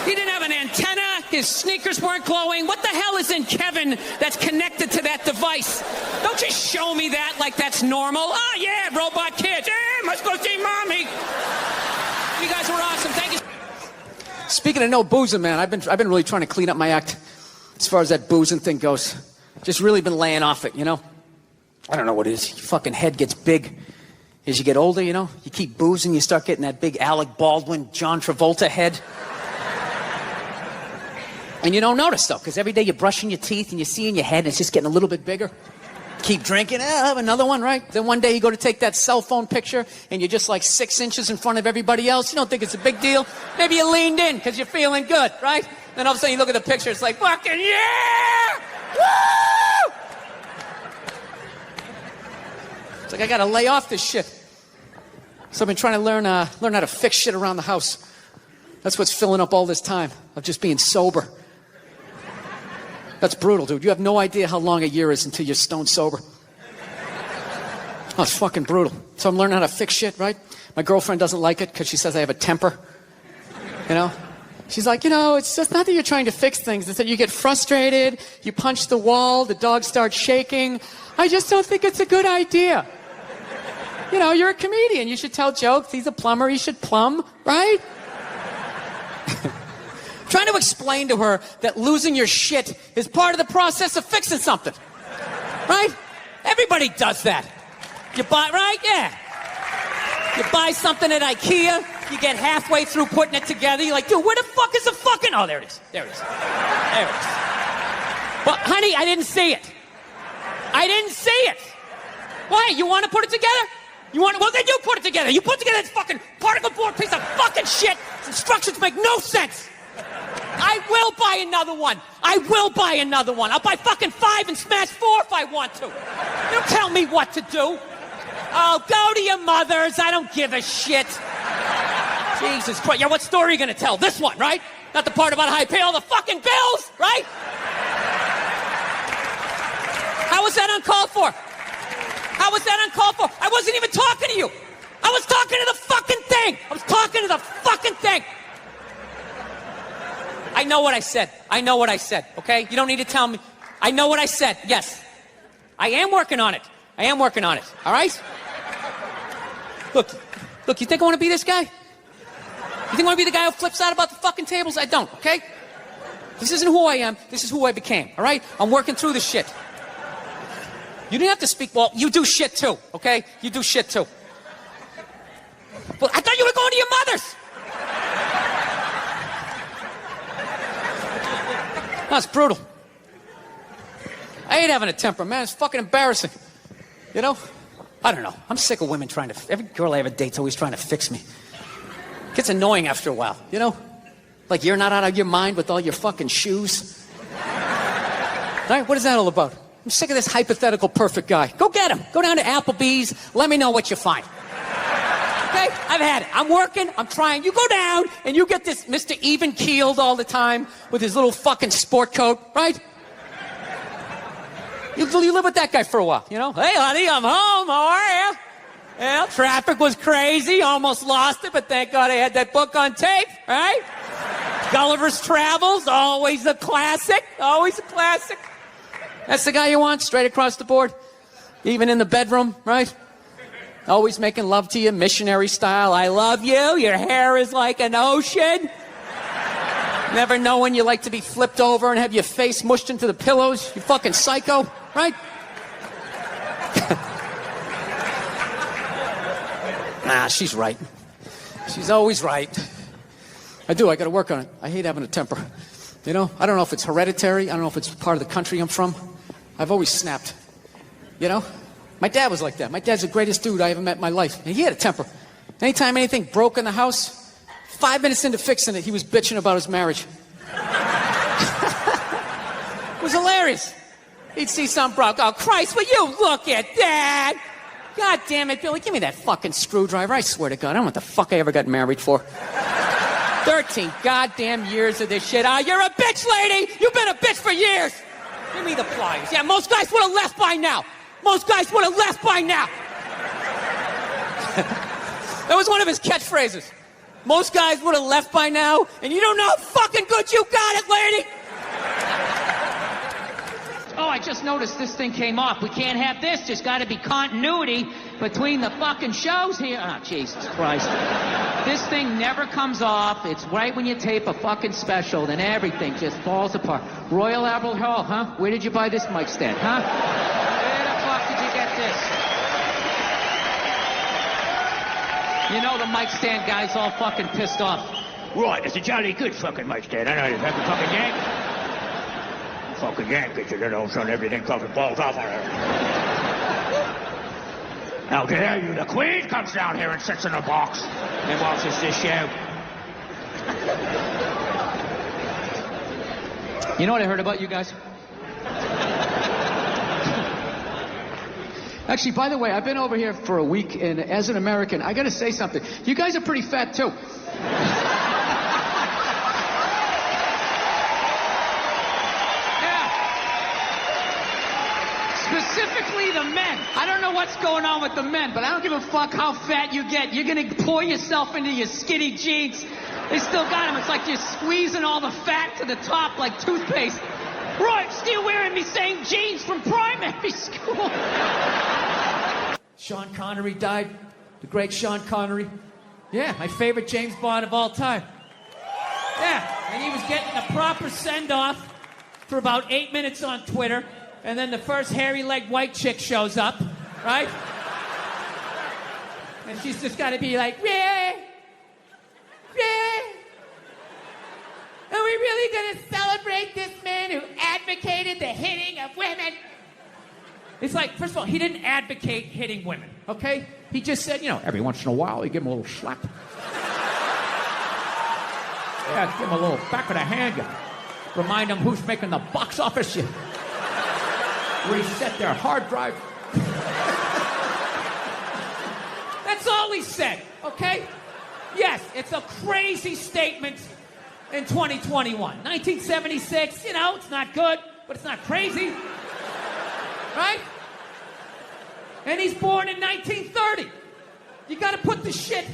E: He didn't have an antenna. His sneakers weren't glowing. What the hell is in Kevin that's connected to that device? Don't just show me that like that's normal. Oh, yeah, robot kids. Yeah, must go see mommy. You guys were awesome. Thank you.
F: Speaking of no boozing, man, I've been really trying to clean up my act as far as that boozing thing goes. Just really been laying off it, you know? I don't know what it is. Your fucking head gets big as you get older, you know? You keep boozing, you start getting that big Alec Baldwin, John Travolta head. And you don't notice, though, because every day you're brushing your teeth and you see in your head and it's just getting a little bit bigger. Keep drinking, I'll have another one, right? Then one day you go to take that cell phone picture and you're just like 6 inches in front of everybody else. You don't think it's a big deal. Maybe you leaned in because you're feeling good, right? Then all of a sudden you look at the picture, it's like, fucking yeah! Woo! It's like I gotta lay off this shit. So I've been trying to learn how to fix shit around the house. That's what's filling up all this time of just being sober. That's brutal, dude. You have no idea how long a year is until you're stone sober. Oh, it's fucking brutal. So I'm learning how to fix shit, right? My girlfriend doesn't like it because she says I have a temper. You know? She's like, it's just not that you're trying to fix things. It's that you get frustrated, you punch the wall, the dog starts shaking. I just don't think it's a good idea. You're a comedian. You should tell jokes. He's a plumber. He should plumb, right? Trying to explain to her that losing your shit is part of the process of fixing something. Right? Everybody does that. You buy, right? Yeah. You buy something at IKEA, you get halfway through putting it together, you're like, dude, where the fuck is the fucking... Oh, there it is. There it is. There it is. But, honey, I didn't see it. I didn't see it. Why? You want to put it together? Well, then you put it together. You put together this fucking particle board piece of fucking shit. Instructions make no sense. I will buy another one. I will buy another one. I'll buy fucking 5 and smash 4 if I want to. Don't tell me what to do. Oh, go to your mother's. I don't give a shit. Jesus Christ. Yeah, what story are you going to tell? This one, right? Not the part about how I pay all the fucking bills, right? How was that uncalled for? How was that uncalled for? I wasn't even talking to you. I was talking to the fucking thing. I was talking to the fucking thing. I know what I said. I know what I said, okay? You don't need to tell me. I know what I said, yes. I am working on it. I am working on it, all right? Look, you think I want to be this guy? You think I want to be the guy who flips out about the fucking tables? I don't, okay? This isn't who I am. This is who I became, all right? I'm working through this shit. You didn't have to speak. Well, you do shit too, okay? You do shit too. Well, I thought you were going to your mother's. That's brutal. I hate having a temper, man. It's fucking embarrassing. I don't know. I'm sick of women trying to... Every girl I ever date's always trying to fix me. It gets annoying after a while, Like you're not out of your mind with all your fucking shoes. Right? What is that all about? I'm sick of this hypothetical perfect guy. Go get him. Go down to Applebee's. Let me know what you find. Okay? I've had it. I'm working. I'm trying. You go down and you get this Mr. Even-keeled all the time with his little fucking sport coat, right? You live with that guy for a while, Hey, honey, I'm home. How are you? Well, traffic was crazy. Almost lost it, but thank God I had that book on tape, right? Gulliver's Travels, always a classic. Always a classic. That's the guy you want, straight across the board. Even in the bedroom, right? Always making love to you, missionary style. I love you. Your hair is like an ocean. Never knowing you like to be flipped over and have your face mushed into the pillows. You fucking psycho, right? Nah, she's right. She's always right. I gotta work on it. I hate having a temper. I don't know if it's hereditary. I don't know if it's part of the country I'm from. I've always snapped. My dad was like that. My dad's the greatest dude I ever met in my life. And he had a temper. Anytime anything broke in the house, 5 minutes into fixing it, he was bitching about his marriage. It was hilarious. He'd see something broke. Oh, Christ, will you look at that? God damn it, Billy, give me that fucking screwdriver. I swear to God, I don't know what the fuck I ever got married for. 13 goddamn years of this shit. Oh, you're a bitch, lady. You've been a bitch for years. Give me the pliers. Yeah, most guys would have left by now. Most guys would have left by now. That was one of his catchphrases. Most guys would have left by now, and you don't know how fucking good you got it, lady.
C: Oh, I just noticed this thing came off. We can't have this. There's got to be continuity between the fucking shows here. Oh, Jesus Christ. This thing never comes off. It's right when you tape a fucking special, then everything just falls apart. Royal Albert Hall, huh? Where did you buy this mic stand, huh? Where the fuck did you get this? The mic stand guy's all fucking pissed off.
G: Right, it's a jolly good fucking mic stand. I know you fucking yank. Fucking yank it, son, everything fucking falls off on her. Now dare you, the Queen comes down here and sits in a box and watches this show.
C: You know what I heard about you guys?
H: Actually, by the way, I've been over here for a week, and as an American, I gotta say something. You guys are pretty fat, too.
C: what's going on with the men, but I don't give a fuck how fat you get. You're gonna pour yourself into your skinny jeans. They still got them. It's like you're squeezing all the fat to the top like toothpaste. Roy, I'm still wearing me same jeans from primary school.
B: Sean Connery died. The great Sean Connery. Yeah, my favorite James Bond of all time. Yeah, and he was getting a proper send-off for about 8 minutes on Twitter, and then the first hairy-legged white chick shows up, right? And she's just got to be like, yeah, yeah. Are we really going to celebrate this man who advocated the hitting of women? It's like, first of all, he didn't advocate hitting women, okay? He just said, you know, every once in a while, you give him a little slap. Yeah, give him a little back of the hand. You remind them who's making the box office. You reset their hard drive. That's all he said, okay? Yes, it's a crazy statement in 2021. 1976, you know, it's not good, but it's not crazy. Right? And he's born in 1930. You got to put the shit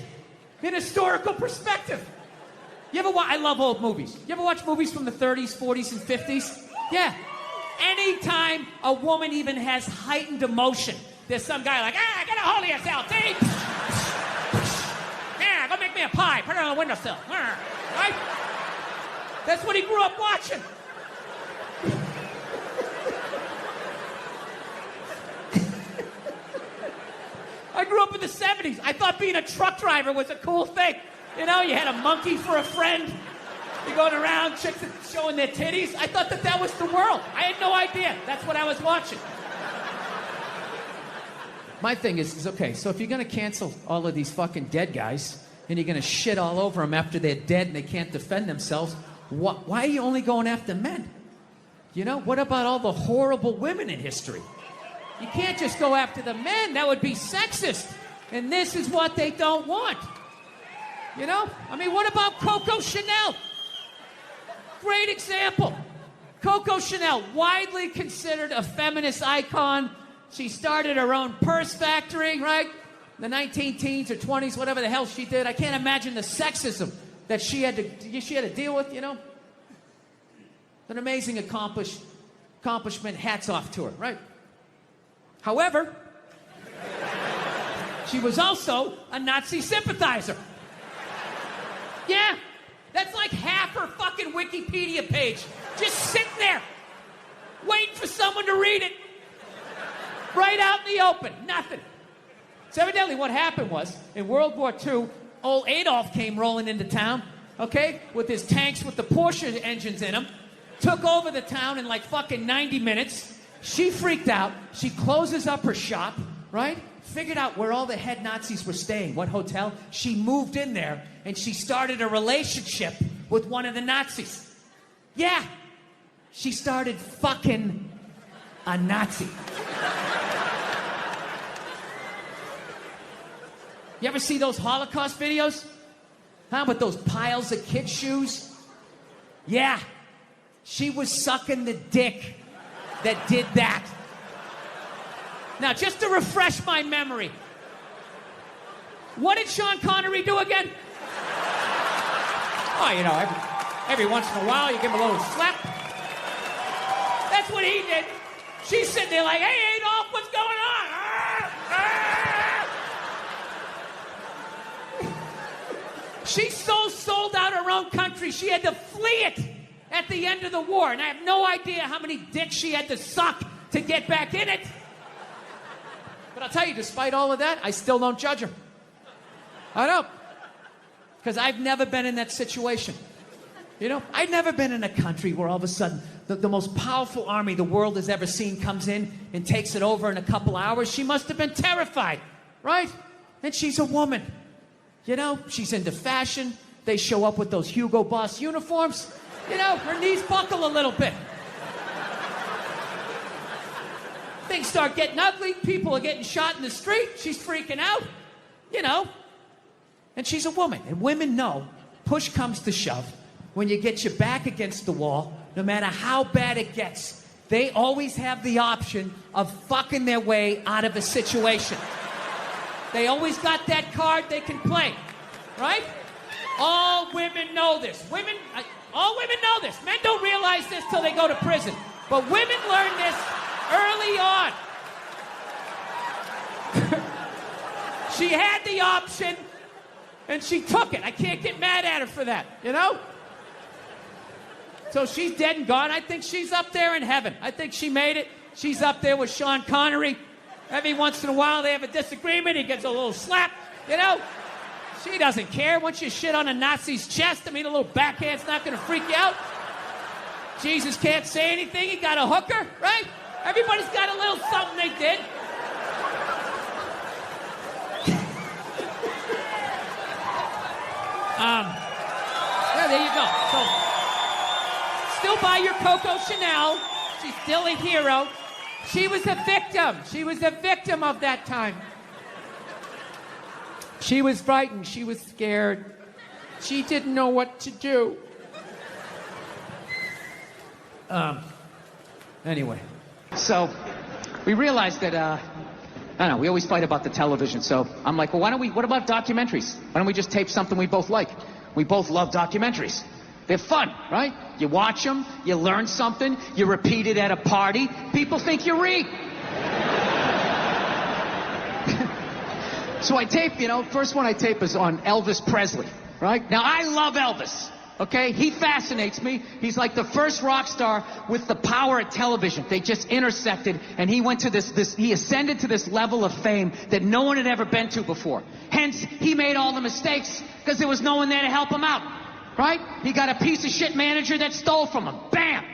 B: in historical perspective. You ever watch? I love old movies. You ever watch movies from the 30s, 40s, and 50s? Yeah. Anytime a woman even has heightened emotion, there's some guy like, get a hold of yourself, see? Yeah, go make me a pie. Put it on the windowsill. Right? That's what he grew up watching. I grew up in the 70s. I thought being a truck driver was a cool thing. You know, you had a monkey for a friend. You're going around, chicks showing their titties. I thought that was the world. I had no idea. That's what I was watching. My thing is okay, so if you're going to cancel all of these fucking dead guys, and you're going to shit all over them after they're dead and they can't defend themselves, why are you only going after men? You know, what about all the horrible women in history? You can't just go after the men. That would be sexist. And this is what they don't want. You know? I mean, what about Coco Chanel? Great example. Coco Chanel, widely considered a feminist icon. She started her own purse factory, right? In the 19-teens or 20s, whatever the hell she did. I can't imagine the sexism that she had to deal with, you know? An amazing accomplishment. Hats off to her, right? However, she was also a Nazi sympathizer. Yeah, that's like half her fucking Wikipedia page. Just sitting there, waiting for someone to read it. Right out in the open, nothing. So evidently what happened was, in World War II, old Adolf came rolling into town, okay, with his tanks with the Porsche engines in them, took over the town in like fucking 90 minutes. She freaked out. She closes up her shop, right? Figured out where all the head Nazis were staying, what hotel. She moved in there, and she started a relationship with one of the Nazis. Yeah, she started fucking a Nazi. You ever see those Holocaust videos? Huh, with those piles of kid shoes? Yeah, she was sucking the dick that did that. Now, just to refresh my memory, what did Sean Connery do again? Oh, you know, every once in a while you give him a little slap. That's what he did. She's sitting there like, hey, Adolf, what's going on? She so sold out her own country, she had to flee it at the end of the war. And I have no idea how many dicks she had to suck to get back in it. But I'll tell you, despite all of that, I still don't judge her. I don't. Because I've never been in that situation. You know, I've never been in a country where all of a sudden the most powerful army the world has ever seen comes in and takes it over in a couple hours. She must have been terrified, right? And she's a woman. You know, she's into fashion. They show up with those Hugo Boss uniforms. You know, her knees buckle a little bit. Things start getting ugly. People are getting shot in the street. She's freaking out. You know. And she's a woman. And women know, push comes to shove, when you get your back against the wall, no matter how bad it gets, they always have the option of fucking their way out of a situation. They always got that card they can play, right? All women know this. All women know this. Men don't realize this till they go to prison. But women learn this early on. She had the option, and she took it. I can't get mad at her for that, you know? So she's dead and gone. I think she's up there in heaven. I think she made it. She's up there with Sean Connery. Every once in a while they have a disagreement. He gets a little slap, you know? She doesn't care. Once you shit on a Nazi's chest, I mean, a little backhand's not going to freak you out. Jesus can't say anything. He got a hooker, right? Everybody's got a little something they did. Yeah, there you go. So, still buy your Coco Chanel. She's still a hero. She was a victim. She was a victim of that time. She was frightened. She was scared. She didn't know what to do. Anyway.
C: So, we realized that, I don't know, we always fight about the television, so I'm like, well, what about documentaries? Why don't we just tape something we both like? We both love documentaries. They're fun, right? You watch them, you learn something, you repeat it at a party, people think you're read. So I tape, first one I tape is on Elvis Presley, right? Now, I love Elvis. Okay, he fascinates me. He's like the first rock star with the power of television. They just intersected, and he went to he ascended to this level of fame that no one had ever been to before. Hence, he made all the mistakes because there was no one there to help him out, right? He got a piece of shit manager that stole from him. Bam!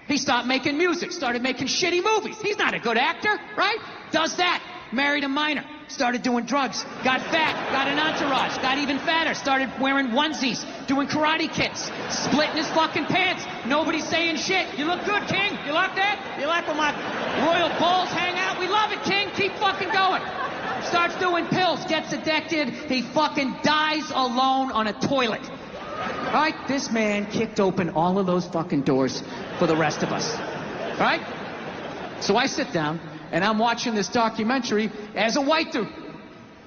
C: He stopped making music, started making shitty movies. He's not a good actor, right? Does that. Married a minor. Started doing drugs, got fat, got an entourage, got even fatter, started wearing onesies, doing karate kicks, splitting his fucking pants. Nobody's saying shit. You look good, King. You like that? You like when my royal bulls hang out? We love it, King. Keep fucking going. Starts doing pills, gets addicted. He fucking dies alone on a toilet. Right? This man kicked open all of those fucking doors for the rest of us. Right? So I sit down, and I'm watching this documentary as a white dude,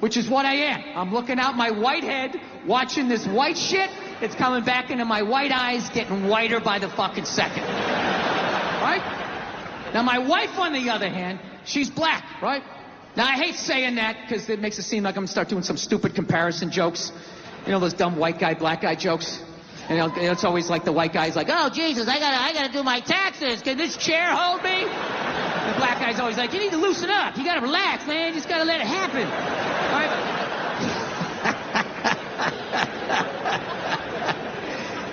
C: which is what I am. I'm looking out my white head, watching this white shit. It's coming back into my white eyes, getting whiter by the fucking second. Right? Now, my wife, on the other hand, she's black, right? Now, I hate saying that because it makes it seem like I'm going to start doing some stupid comparison jokes. You know, those dumb white guy, black guy jokes? And it's always like the white guy's like, oh, Jesus, I gotta do my taxes. Can this chair hold me? The black guy's always like, you need to loosen up. You gotta relax, man. You just gotta let it happen. Right?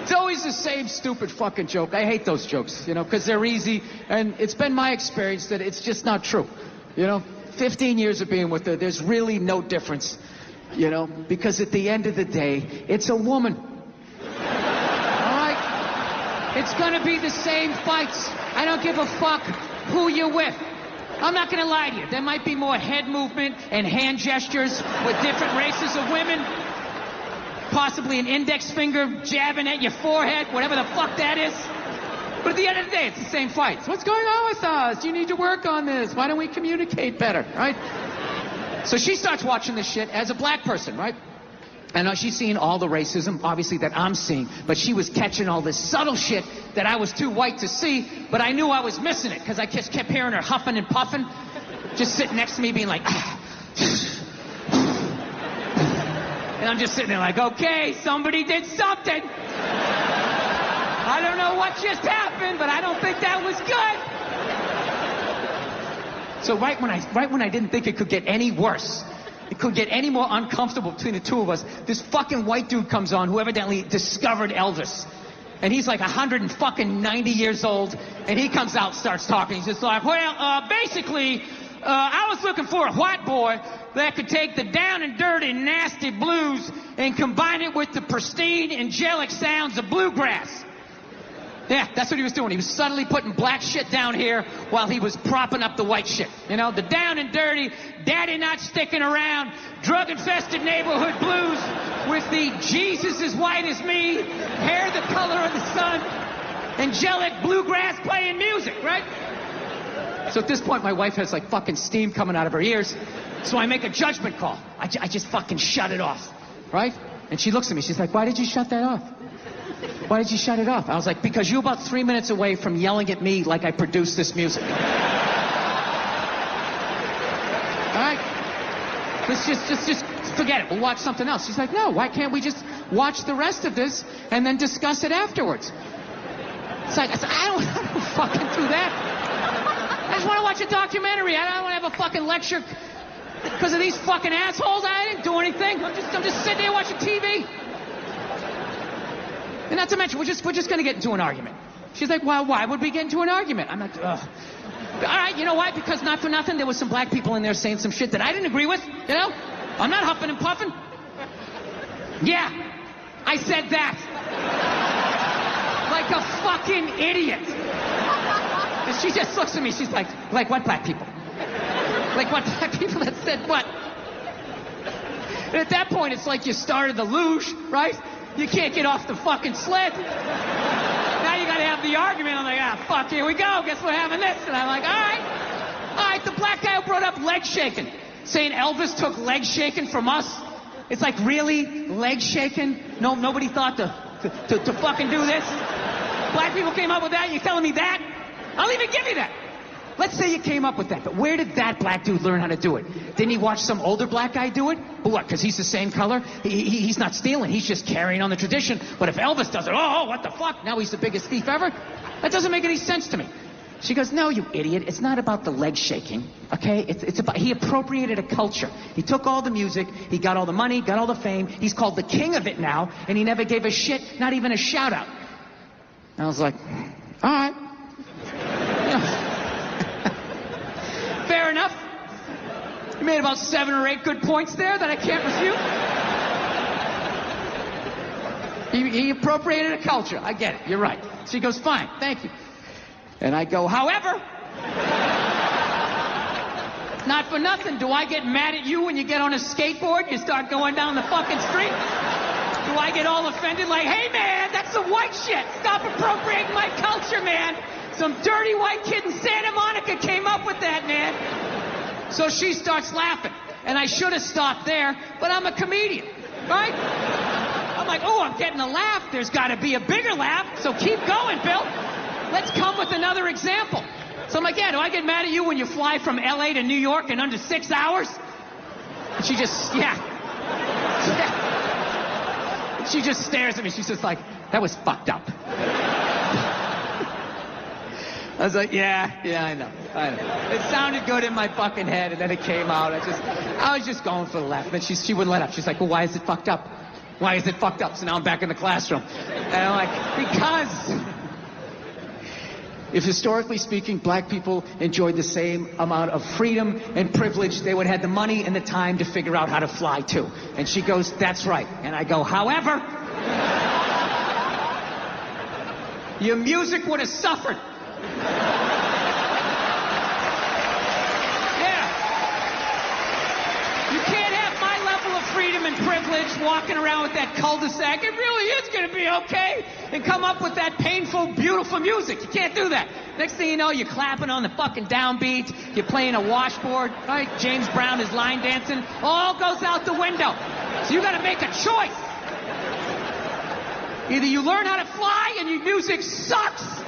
C: It's always the same stupid fucking joke. I hate those jokes, because they're easy. And it's been my experience that it's just not true. 15 years of being with her, there's really no difference. Because at the end of the day, it's a woman. It's gonna be the same fights. I don't give a fuck who you're with. I'm not gonna lie to you. There might be more head movement and hand gestures with different races of women. Possibly an index finger jabbing at your forehead, whatever the fuck that is. But at the end of the day, it's the same fights. What's going on with us? You need to work on this. Why don't we communicate better, right? So she starts watching this shit as a black person, right? And she's seeing all the racism, obviously, that I'm seeing. But she was catching all this subtle shit that I was too white to see. But I knew I was missing it because I just kept hearing her huffing and puffing. Just sitting next to me being like, ah. And I'm just sitting there like, okay, somebody did something. I don't know what just happened, but I don't think that was good. So right when I didn't think it could get any worse, it could get any more uncomfortable between the two of us, this fucking white dude comes on who evidently discovered Elvis. And he's like 190 years old, and he comes out and starts talking. He's just like, well, basically, I was looking for a white boy that could take the down and dirty, nasty blues and combine it with the pristine, angelic sounds of bluegrass. Yeah, that's what he was doing. He was suddenly putting black shit down here while he was propping up the white shit. The down and dirty, daddy not sticking around, drug-infested neighborhood blues with the Jesus as white as me, hair the color of the sun, angelic bluegrass playing music, right? So at this point, my wife has like fucking steam coming out of her ears. So I make a judgment call. I just fucking shut it off, right? And she looks at me. She's like, why did you shut that off? Why did you shut it off? I was like, because you're about 3 minutes away from yelling at me like I produced this music. All right? Let's just forget it. We'll watch something else. She's like, no, why can't we just watch the rest of this and then discuss it afterwards? It's like, I don't fucking do that. I just want to watch a documentary. I don't want to have a fucking lecture because of these fucking assholes. I didn't do anything. I'm just sitting there watching TV. And not to mention, we're just going to get into an argument. She's like, well, why would we get into an argument? I'm like, ugh. All right, you know why? Because not for nothing, there was some black people in there saying some shit that I didn't agree with, you know? I'm not huffing and puffing. Yeah, I said that. Like a fucking idiot. And she just looks at me, she's like what black people? Like what black people that said what? And at that point, it's like you started the luge, right? You can't get off the fucking sled. Now you gotta have the argument. I'm like, fuck, here we go. Guess we're having this. And I'm like, all right, the black guy who brought up leg shaking, saying Elvis took leg shaking from us. It's like, really? Leg shaking? No, nobody thought to fucking do this? Black people came up with that? You're telling me that? I'll even give you that. Let's say you came up with that, but where did that black dude learn how to do it? Didn't he watch some older black guy do it? But what, because he's the same color? He's not stealing, he's just carrying on the tradition. But if Elvis does it, oh, what the fuck? Now he's the biggest thief ever? That doesn't make any sense to me. She goes, no, you idiot. It's not about the leg shaking, okay? It's about, he appropriated a culture. He took all the music, he got all the money, got all the fame. He's called the king of it now, and he never gave a shit, not even a shout out. And I was like, all right. Fair enough. You made about 7 or 8 good points there that I can't refute. He appropriated a culture. I get it. You're right. She goes, fine, thank you. And I go, however, not for nothing, do I get mad at you when you get on a skateboard, you start going down the fucking street? Do I get all offended like, hey man, that's some white shit. Stop appropriating my culture, man. Some dirty white kid in Santa Monica came up with that, man. So she starts laughing. And I should have stopped there, but I'm a comedian, right? I'm like, oh, I'm getting a laugh. There's got to be a bigger laugh, so keep going, Bill. Let's come with another example. So I'm like, yeah, do I get mad at you when you fly from L.A. to New York in under 6 hours? And she just, yeah. And she just stares at me. She's just like, that was fucked up. I was like, yeah, I know. It sounded good in my fucking head, and then it came out. I was just going for the laugh. And she wouldn't let up. She's like, well, why is it fucked up? Why is it fucked up? So now I'm back in the classroom. And I'm like, because if historically speaking, black people enjoyed the same amount of freedom and privilege, they would have the money and the time to figure out how to fly too. And she goes, that's right. And I go, however, your music would have suffered. Yeah. You can't have my level of freedom and privilege walking around with that cul-de-sac. It really is going to be okay. And come up with that painful, beautiful music. You can't do that. Next thing you know, you're clapping on the fucking downbeat. You're playing a washboard. Right? James Brown is line dancing. All goes out the window. So you got to make a choice. Either you learn how to fly and your music sucks,